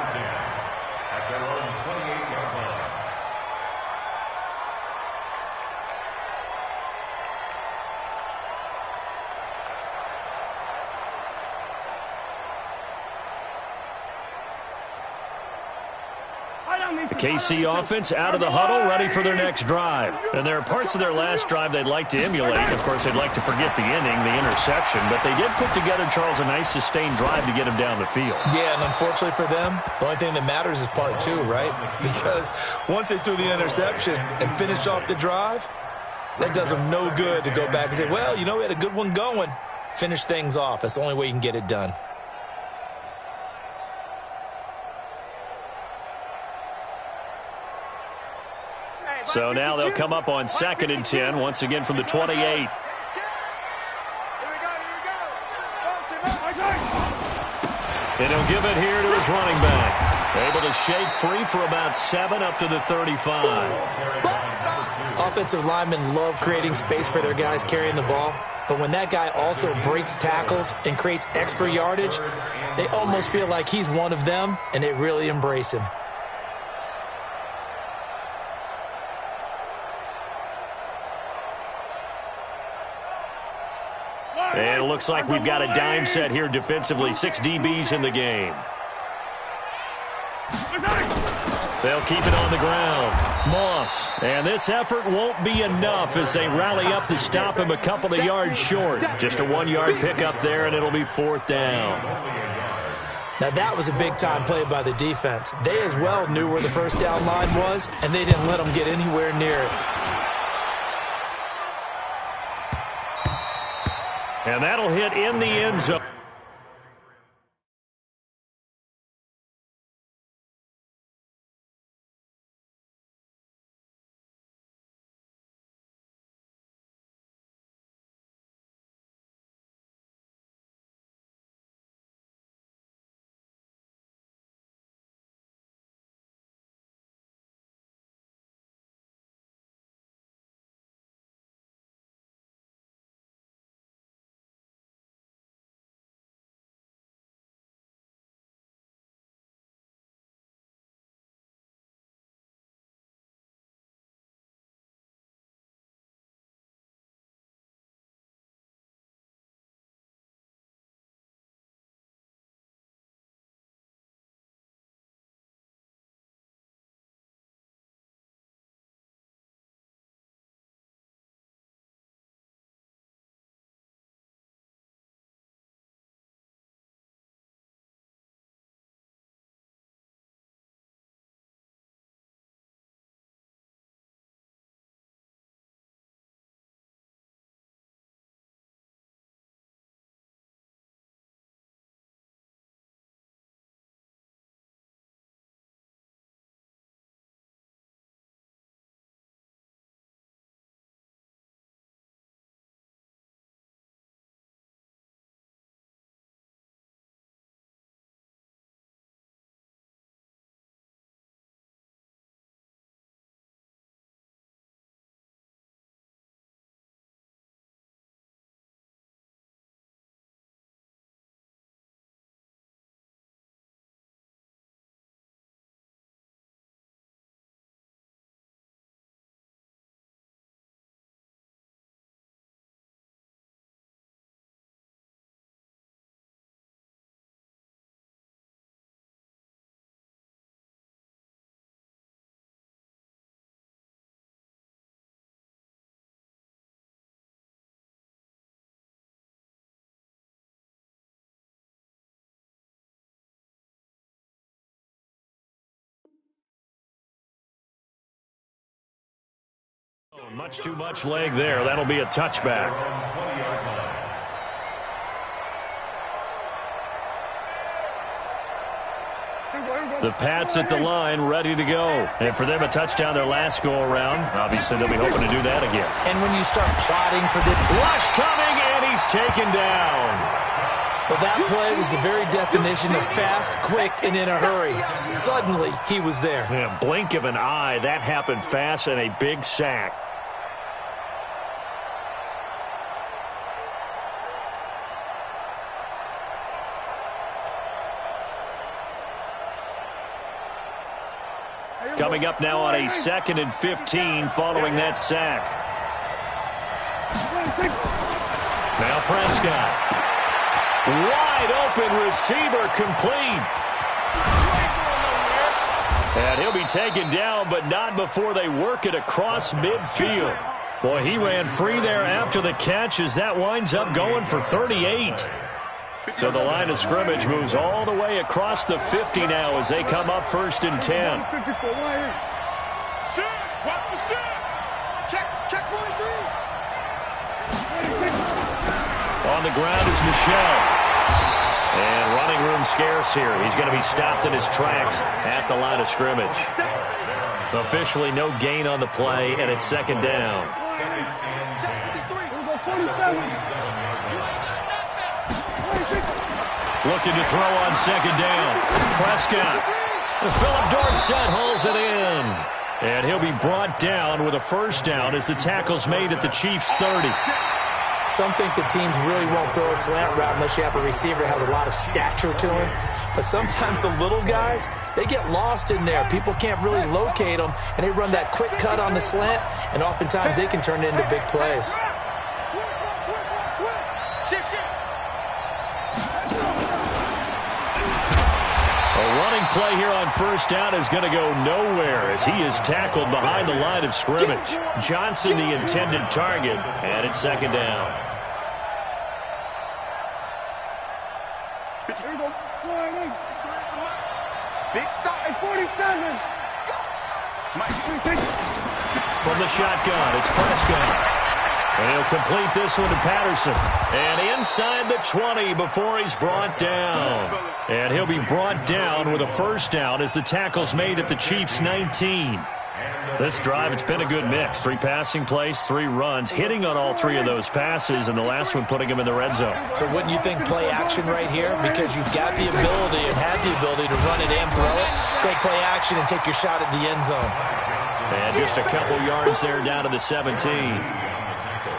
Speaker 1: The KC offense out of the huddle, ready for their next drive. And there are parts of their last drive they'd like to emulate. Of course, they'd like to forget the inning, the interception. But they did put together, Charles, a nice sustained drive to get him down the field.
Speaker 2: Yeah, and unfortunately for them, the only thing that matters is part 2, right? Because once they threw the interception and finished off the drive, that does them no good to go back and say, well, you know, we had a good one going. Finish things off. That's the only way you can get it done.
Speaker 1: So now they'll come up on 2nd and 10, once again from the 28.
Speaker 3: Here we go.
Speaker 1: And he'll give it here to his running back. Able to shake free for about 7 up to the 35.
Speaker 2: Offensive linemen love creating space for their guys carrying the ball. But when that guy also breaks tackles and creates extra yardage, they almost feel like he's one of them, and they really embrace him.
Speaker 1: And it looks like we've got a dime set here defensively. 6 DBs in the game. They'll keep it on the ground. Moss. And this effort won't be enough as they rally up to stop him a couple of yards short. Just a 1-yard pickup there, and it'll be 4th down.
Speaker 2: Now, that was a big-time play by the defense. They as well knew where the first down line was, and they didn't let them get anywhere near it.
Speaker 1: And that'll hit in the end zone. Much too much leg there. That'll be a touchback. The Pats at the line, ready to go. And for them, a touchdown their last go-around. Obviously, they'll be hoping to do that again.
Speaker 2: And when you start plotting for the
Speaker 1: rush coming, and he's taken down.
Speaker 2: Well, that play was the very definition of fast, quick, and in a hurry. Suddenly, he was there.
Speaker 1: Yeah, blink of an eye. That happened fast, and a big sack. Coming up now on a 2nd and 15 following that sack. Now Prescott. Wide open receiver complete. And he'll be taken down, but not before they work it across midfield. Boy, he ran free there after the catch as that winds up going for 38. So the line of scrimmage moves all the way across the 50 now as they come up 1st and 10. On the ground is Michelle. And running room scarce here. He's going to be stopped in his tracks at the line of scrimmage. Officially no gain on the play, and it's 2nd down. Looking to throw on 2nd down. Prescott. Philip Dorsett hauls it in. And he'll be brought down with a 1st down as the tackle's made at the Chiefs' 30.
Speaker 2: Some think the teams really won't throw a slant route unless you have a receiver that has a lot of stature to him. But sometimes the little guys, they get lost in there. People can't really locate them, and they run that quick cut on the slant, and oftentimes they can turn it into big plays.
Speaker 1: A running play here on 1st down is going to go nowhere as he is tackled behind the line of scrimmage. Johnson the intended target, and it's 2nd down.
Speaker 3: Big stop at 47.
Speaker 1: From the shotgun, it's Prescott. And he'll complete this one to Patterson. And inside the 20 before he's brought down. And he'll be brought down with a 1st down as the tackle's made at the Chiefs' 19. This drive, it's been a good mix. 3 passing plays, 3 runs, hitting on all 3 of those passes, and the last one putting him in the red zone.
Speaker 2: So wouldn't you think play action right here? Because you've got the ability and had the ability to run it and throw it. Go play action and take your shot at the end zone.
Speaker 1: And just a couple yards there down to the 17.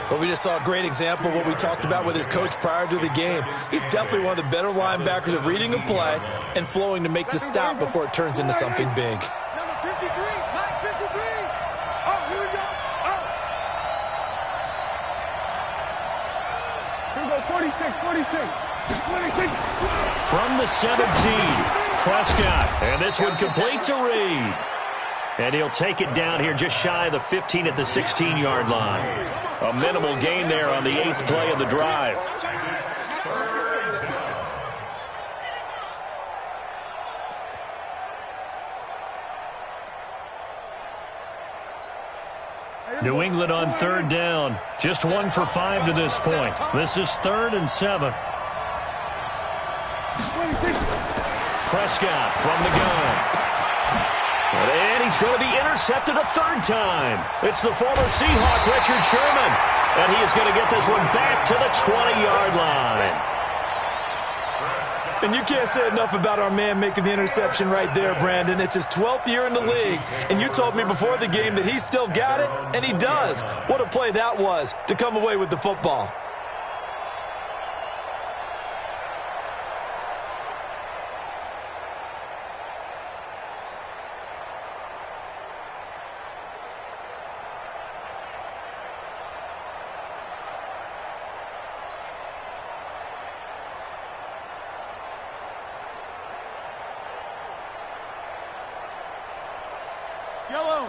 Speaker 2: But we just saw a great example of what we talked about with his coach prior to the game. He's definitely one of the better linebackers at reading a play and flowing to make the stop before it turns into something big.
Speaker 3: Number 53, Mike 53. Oh, here we go. Here we go, 46.
Speaker 1: From the 17, Prescott. And this one complete to Reed. And he'll take it down here just shy of the 15 at the 16-yard line. A minimal gain there on the 8th play of the drive. New England on 3rd down. Just 1 for 5 to this point. This is 3rd and 7. Prescott from the gun. And he's going to be intercepted a 3rd time. It's the former Seahawk, Richard Sherman. And he is going to get this one back to the 20-yard line.
Speaker 2: And you can't say enough about our man making the interception right there, Brandon. It's his 12th year in the league, and you told me before the game that he still got it, and he does. What a play that was to come away with the football.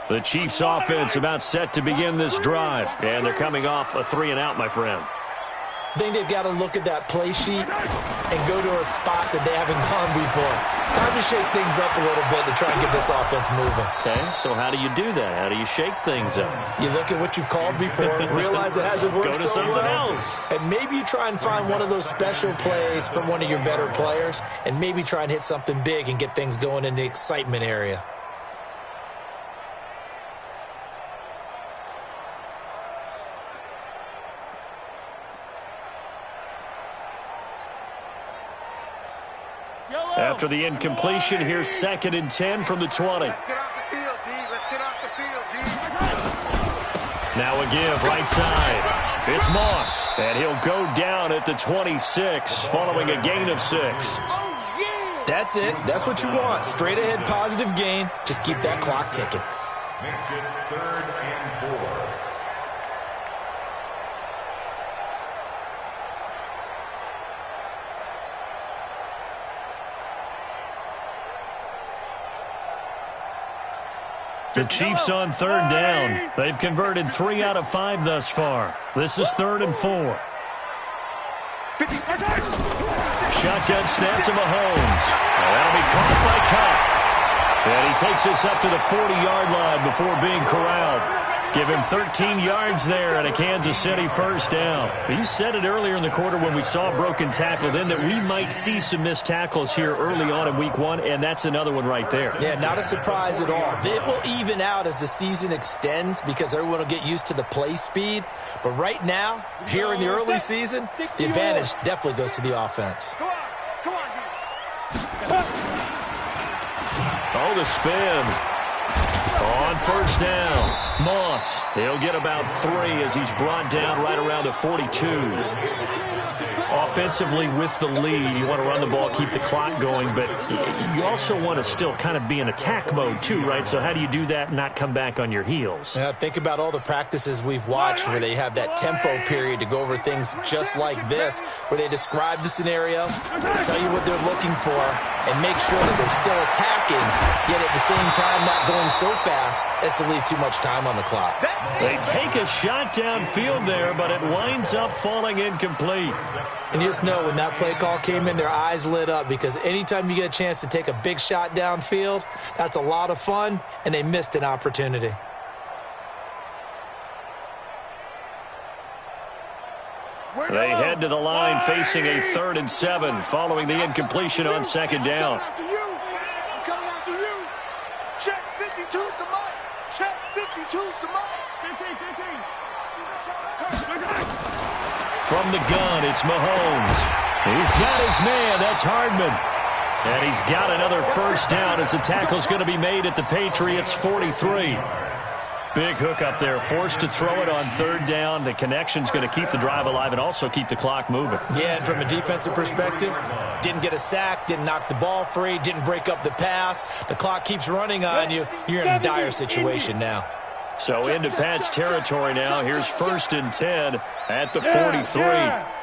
Speaker 1: The Chiefs offense about set to begin this drive. And they're coming off a 3-and-out, my friend.
Speaker 2: I think they've got to look at that play sheet and go to a spot that they haven't gone before. Time to shake things up a little bit to try and get this offense moving.
Speaker 1: Okay, so how do you do that? How do you shake things up?
Speaker 2: You look at what you've called before, realize it hasn't worked
Speaker 1: Go to
Speaker 2: so
Speaker 1: something
Speaker 2: well,
Speaker 1: else.
Speaker 2: and maybe you try and find one of those special plays from one of your better players, and maybe try and hit something big and get things going in the excitement area.
Speaker 1: After the incompletion, here's 2nd and 10 from the 20.
Speaker 3: Let's get off the field, D. Let's get off the field, D.
Speaker 1: Now a give, right side. It's Moss, and he'll go down at the 26, following a gain of 6.
Speaker 3: Oh, yeah!
Speaker 2: That's it. That's what you want. Straight ahead, positive gain. Just keep that clock ticking.
Speaker 4: Makes it 3rd and 4.
Speaker 1: The Chiefs on 3rd down. They've converted 3 out of 5 thus far. This is 3rd and 4. Shotgun snap to Mahomes. That'll be caught by Cup. And he takes us up to the 40-yard line before being corralled. Give him 13 yards there and a Kansas City 1st down. You said it earlier in the quarter when we saw a broken tackle then that we might see some missed tackles here early on in week 1, and that's another one right there.
Speaker 2: Yeah, not a surprise at all. It will even out as the season extends because everyone will get used to the play speed. But right now, here in the early season, the advantage definitely goes to the offense.
Speaker 3: Come on, D.
Speaker 1: Oh, the spin. On 1st down, Moss. He'll get about 3 as he's brought down right around the 42. Offensively with the lead, you want to run the ball, keep the clock going, but you also want to still kind of be in attack mode too, right? So how do you do that and not come back on your heels?
Speaker 2: Yeah, think about all the practices we've watched where they have that tempo period to go over things just like this, where they describe the scenario, tell you what they're looking for, and make sure that they're still attacking, yet at the same time not going so fast as to leave too much time on the clock.
Speaker 1: They take a shot downfield there, but it winds up falling incomplete.
Speaker 2: And you just know when that play call came in, their eyes lit up because anytime you get a chance to take a big shot downfield, that's a lot of fun, and they missed an opportunity.
Speaker 1: They head to the line facing a 3rd and 7 following the incompletion on 2nd down.
Speaker 3: I'm coming after you. Check 52's the mic. Check 52's the mic. 15.
Speaker 1: From the gun, it's Mahomes. He's got his man. That's Hardman. And he's got another 1st down as the tackle's going to be made at the Patriots' 43. Big hook up there. Forced to throw it on 3rd down. The connection's going to keep the drive alive and also keep the clock moving.
Speaker 2: Yeah, and from a defensive perspective, didn't get a sack, didn't knock the ball free, didn't break up the pass. The clock keeps running on you. You're in a dire situation now.
Speaker 1: So into Pat's territory now. Here's 1st and 10 at the 43.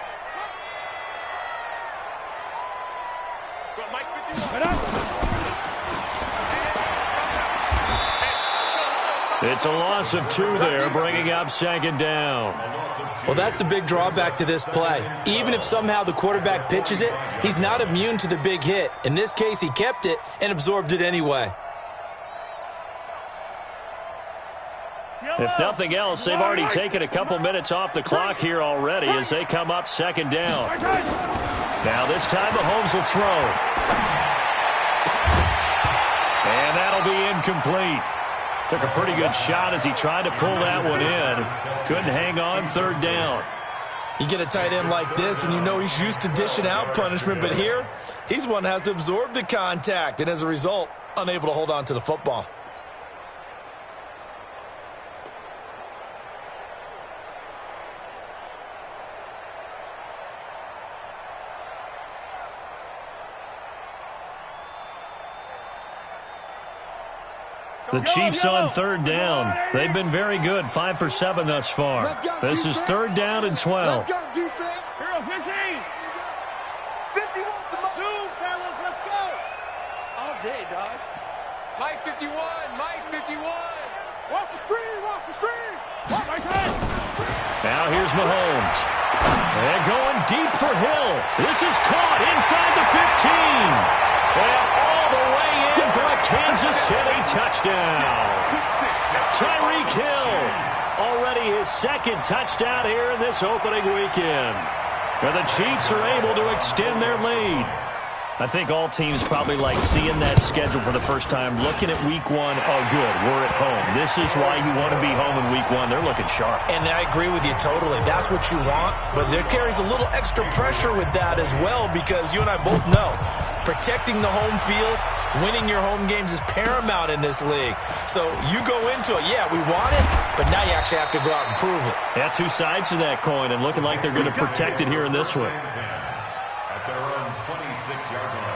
Speaker 1: It's a loss of 2 there, bringing up 2nd down.
Speaker 2: Well, that's the big drawback to this play. Even if somehow the quarterback pitches it, he's not immune to the big hit. In this case, he kept it and absorbed it anyway.
Speaker 1: If nothing else, they've already taken a couple minutes off the clock here already as they come up 2nd down. Now this time Mahomes will throw. And that'll be incomplete. Took a pretty good shot as he tried to pull that one in. Couldn't hang on 3rd down.
Speaker 2: You get a tight end like this, and you know he's used to dishing out punishment, but here, he's one that has to absorb the contact, and as a result, unable to hold on to the football.
Speaker 1: The Chiefs on 3rd down. They've been very good, 5 for 7 thus far. This is 3rd down and 12.
Speaker 3: Let's go, defense. 0, 15. 51 to 2, fellas. Let's go. All day, dog. Mike 51. Mike 51. Watch the screen. Watch the screen. Nice hand.
Speaker 1: Now here's Mahomes. And going deep for Hill. This is caught inside the 15. And all the way in for a Kansas City touchdown. Tyreek Hill. Already his second touchdown here in this opening weekend. And the Chiefs are able to extend their lead. I think all teams probably like seeing that schedule for the first time, looking at week one. Oh, good, we're at home. This is why you want to be home in week one. They're looking sharp.
Speaker 2: And I agree with you totally. That's what you want. But there carries a little extra pressure with that as well, because you and I both know protecting the home field, winning your home games is paramount in this league. So you go into it, yeah, we want it, but now you actually have to go out and prove it.
Speaker 1: Yeah, two sides to that coin, and looking like they're going to protect it here in this one.
Speaker 4: At their own 26-yard line.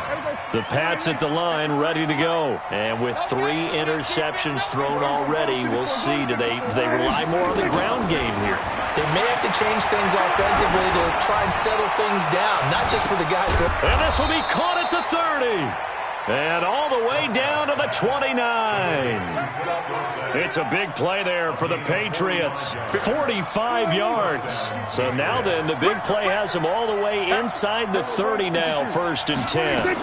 Speaker 1: The Pats at the line, ready to go. And with 3 interceptions thrown already, we'll see. Do they rely more on the ground game here?
Speaker 2: They may have to change things offensively to try and settle things down, not just for the guy.
Speaker 1: And this will be caught at the 30. And all the way down to the 29. It's a big play there for the Patriots. 45 yards. So now then, the big play has them all the way inside the 30 now, 1st and 10.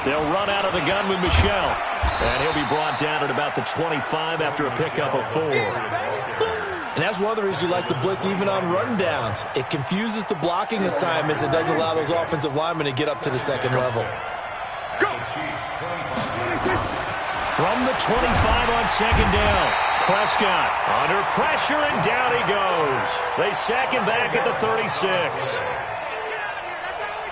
Speaker 1: They'll run out of the gun with Michel. And he'll be brought down at about the 25 after a pickup of 4.
Speaker 2: And that's one of the reasons you like to blitz even on rundowns. It confuses the blocking assignments and doesn't allow those offensive linemen to get up to the second level.
Speaker 1: From the 25 on 2nd down. Prescott under pressure, and down he goes. They sack him back at the 36.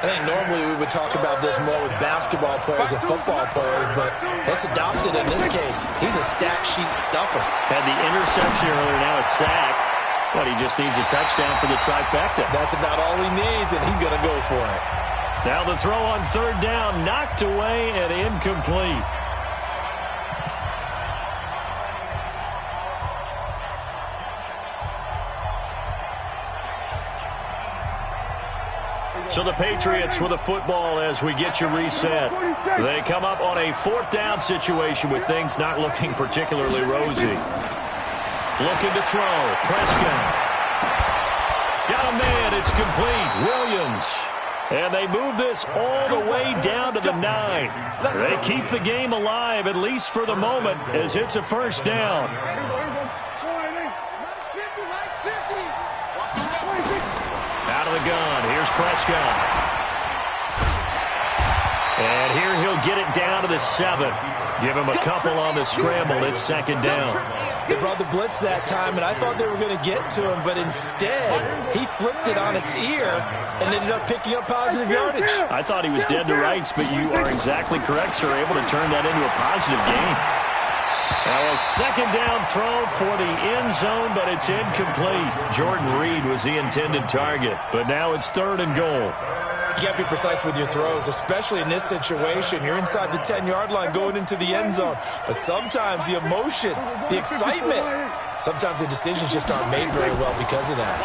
Speaker 2: I think normally we would talk about this more with basketball players and football players, but let's adopt it in this case. He's a stat sheet stuffer.
Speaker 1: Had the interception earlier, now a sack. But he just needs a touchdown for the trifecta.
Speaker 2: That's about all he needs, and he's going to go for it.
Speaker 1: Now the throw on 3rd down, knocked away and incomplete. So the Patriots with a football as we get you reset. They come up on a 4th down situation with things not looking particularly rosy. Looking to throw. Prescott. Got a man. It's complete. Williams. And they move this all the way down to the 9. They keep the game alive, at least for the moment, as it's a 1st down. Out of the gun. Here's Prescott. And here he'll get it down to the 7. Give him a couple on the scramble. It's 2nd down.
Speaker 2: They brought the blitz that time, and I thought they were going to get to him, but instead he flipped it on its ear and ended up picking up positive yardage.
Speaker 1: I thought he was dead to rights, but you are exactly correct, sir. Able to turn that into a positive gain. Now a 2nd down throw for the end zone, but it's incomplete. Jordan Reed was the intended target, but now it's 3rd and goal.
Speaker 2: You got to be precise with your throws, especially in this situation. You're inside the 10-yard line going into the end zone. But sometimes the emotion, the excitement, sometimes the decisions just aren't made very well because of that.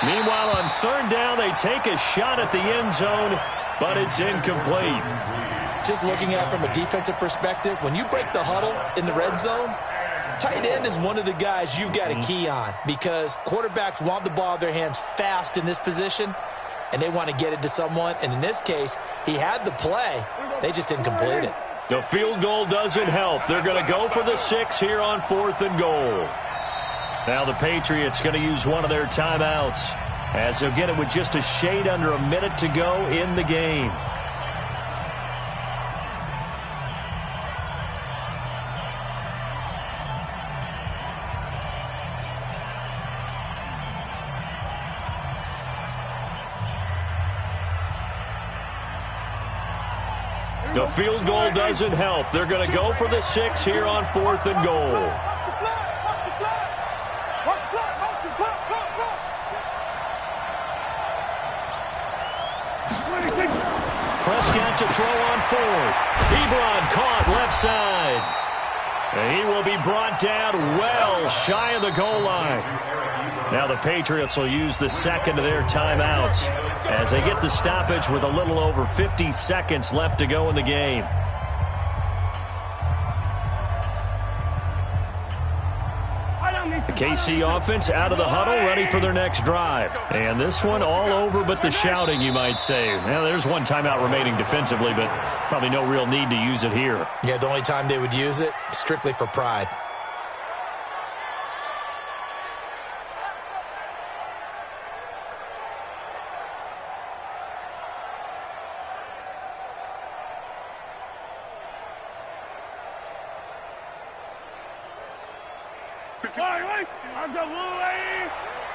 Speaker 1: Meanwhile, on 3rd down, they take a shot at the end zone, but it's incomplete.
Speaker 2: Just looking at it from a defensive perspective, when you break the huddle in the red zone, tight end is one of the guys you've got to key on because quarterbacks want the ball in their hands fast in this position, and they want to get it to someone. And in this case, he had the play. They just didn't complete it.
Speaker 1: The field goal doesn't help. They're going to go for the 6 here on 4th and goal. Now the Patriots going to use one of their timeouts as they'll get it with just a shade under a minute to go in the game. The field goal doesn't help. They're going to go for the 6 here on 4th and goal. Prescott to throw on 4th. Ebron caught left side. And he will be brought down well shy of the goal line. Now the Patriots will use the 2nd of their timeouts as they get the stoppage with a little over 50 seconds left to go in the game. The KC offense out of the huddle, ready for their next drive. And this one all over but the shouting, you might say. Now, there's one timeout remaining defensively, but probably no real need to use it here.
Speaker 2: Yeah, the only time they would use it, strictly for pride.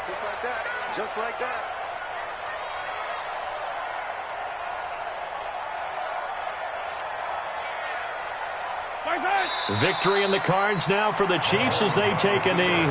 Speaker 3: Just like that. Just like that.
Speaker 1: Victory in the cards now for the Chiefs as they take a knee.